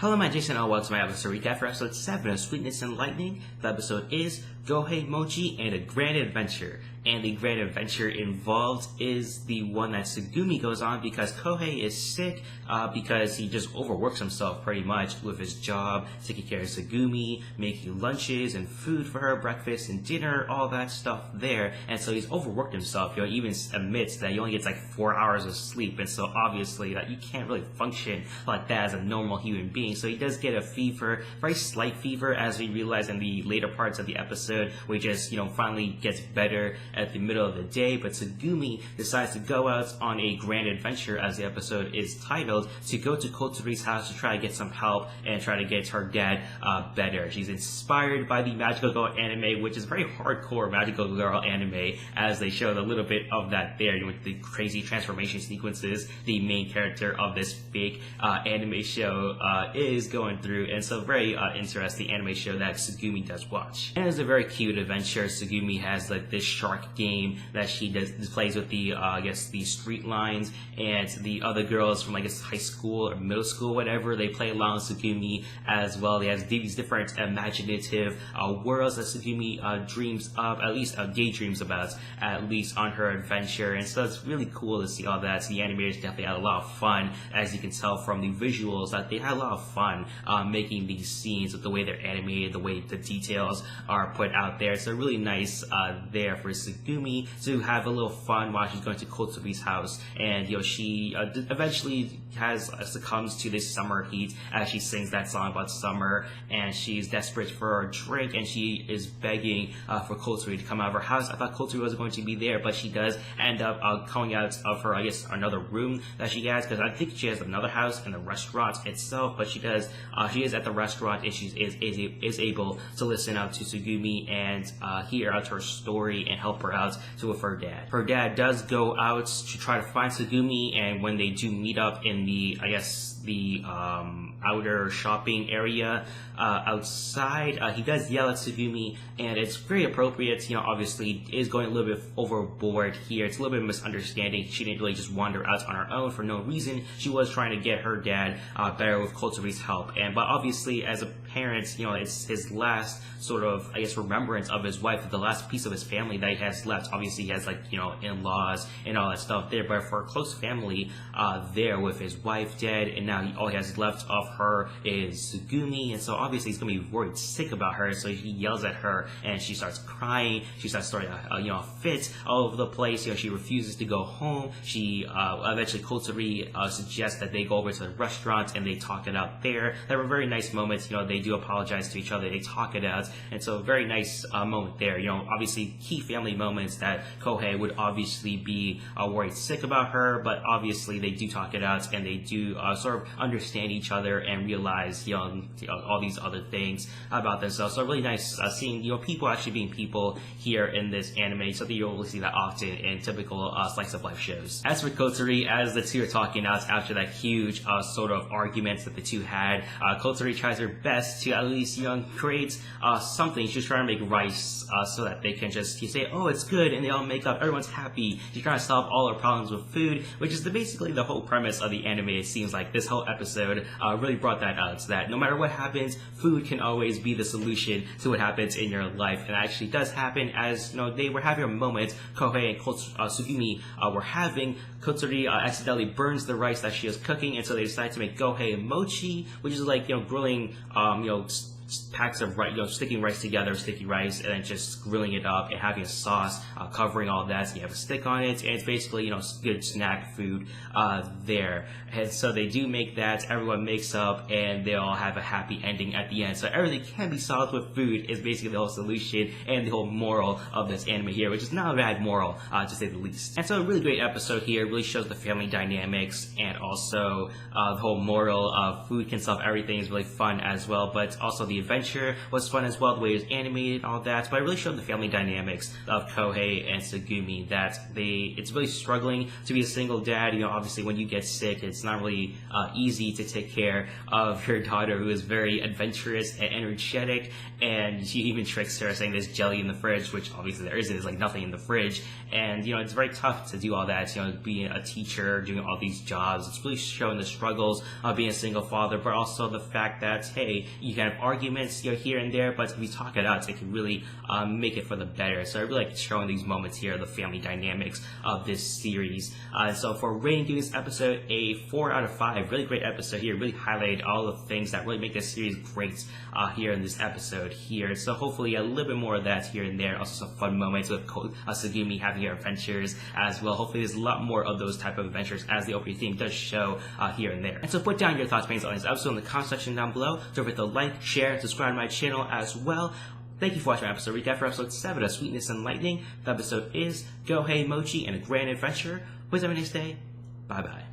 Hello, my Jason, and welcome to my episode recap for episode 7 of Sweetness and Lightning. The episode is Gohei, Mochi, and a Grand Adventure. And the grand adventure involved is the one that Tsugumi goes on because Kohei is sick because he just overworks himself pretty much with his job, taking care of Tsugumi, making lunches and food for her, breakfast and dinner, all that stuff there. And so he's overworked himself. He even admits that he only gets like 4 hours of sleep, and so obviously that you can't really function like that as a normal human being. So he does get a fever, very slight fever, as we realize in the later parts of the episode, where he just finally gets better at the middle of the day. But Tsugumi decides to go out on a grand adventure, as the episode is titled, to go to Kotori's house to try to get some help and try to get her dad better. She's inspired by the Magical Girl anime, which is very hardcore Magical Girl anime, as they showed a little bit of that there with the crazy transformation sequences the main character of this big anime show is going through. And so very interesting anime show that Tsugumi does watch. And it's a very cute adventure. Tsugumi has like this shark game that she plays with the the street lines, and the other girls from high school or middle school, whatever, they play along with Tsugumi as well. They have these different imaginative worlds that Tsugumi dreams of, at least daydreams about, at least on her adventure. And so it's really cool to see all that. So the animators definitely had a lot of fun, as you can tell from the visuals, that they had a lot of fun making these scenes with the way they're animated, the way the details are put out there. So really nice there for Tsugumi to have a little fun while she's going to Kotori's house. And she eventually succumbs to this summer heat as she sings that song about summer, and she's desperate for a drink, and she is begging for Kotori to come out of her house. I thought Kotori wasn't going to be there, but she does end up coming out of her, another room that she has, because I think she has another house in the restaurant itself, but she is at the restaurant, and she is able to listen out to Tsugumi and hear out her story and help her out with her dad. Her dad does go out to try to find Tsugumi, and when they do meet up in the outer shopping area outside, he does yell at Tsugumi, and it's very appropriate. Obviously is going a little bit overboard here. It's a little bit of misunderstanding. She didn't really just wander out on her own for no reason. She was trying to get her dad better with Kotori's help, but obviously as a parent, it's his last sort of remembrance of his wife, the last piece of his family that he has left. Obviously he has in-laws and all that stuff there, but for a close family there, with his wife dead, and now all he has left of her is Tsugumi, and so obviously he's gonna be worried sick about her. So he yells at her, and she starts crying. She starts throwing a fit all over the place. She refuses to go home. She eventually Kotori suggests that they go over to the restaurant and they talk it out there. There were very nice moments. They do apologize to each other. They talk it out, and so a very nice moment there. Obviously key family moments that Kohei would obviously be worried sick about her, but obviously they do talk it out, and they do sort of understand each other and realize all these other things about themselves. So really nice seeing people actually being people here in this anime, something you don't really see that often in typical slice of life shows. As for Kotori, as the two are talking out after that huge sort of arguments that the two had, Kotori tries her best to at least create something. She's trying to make rice so that they can just say, oh, it's good, and they all make up, everyone's happy. She's trying to solve all her problems with food, which is basically the whole premise of the anime. It seems like this whole episode really brought that out, so that no matter what happens, food can always be the solution to what happens in your life. And it actually does happen, as they were having a moment, Kohei and Tsugumi were having. Kotori accidentally burns the rice that she was cooking, and so they decide to make Gohei Mochi, which is grilling packs of rice, sticking rice together, sticky rice, and then just grilling it up and having a sauce covering all that. So you have a stick on it, and it's basically good snack food there. And so they do make that. Everyone makes up, and they all have a happy ending at the end. So everything can be solved with food is basically the whole solution and the whole moral of this anime here, which is not a bad moral to say the least. And so a really great episode here. It really shows the family dynamics, and also the whole moral of food can solve everything is really fun as well. But also the adventure was fun as well, the way it was animated and all that. But I really showed the family dynamics of Kohei and Tsugumi, that it's really struggling to be a single dad. Obviously when you get sick, it's not really easy to take care of your daughter, who is very adventurous and energetic, and she even tricks her saying there's jelly in the fridge, which obviously there isn't. There's nothing in the fridge, and it's very tough to do all that, be being a teacher, doing all these jobs. It's really showing the struggles of being a single father, but also the fact that, hey, you can have arguments here and there, but if you talk it out, it can really make it for the better. So I really like showing these moments here, the family dynamics of this series. So for rating this episode, a 4 out of 5. Really great episode here. Really highlighted all the things that really make this series great here in this episode here. So hopefully a little bit more of that here and there. Also some fun moments with Tsugumi having her adventures as well. Hopefully there's a lot more of those type of adventures as the opening theme does show here and there. And so put down your thoughts on this episode in the comment section down below. Don't forget to like, share, subscribe to my channel as well. Thank you for watching my episode recap for episode 7 of Sweetness and Lightning. The episode is Gohei, Mochi, and a Grand Adventure. Please have a nice day. Bye bye.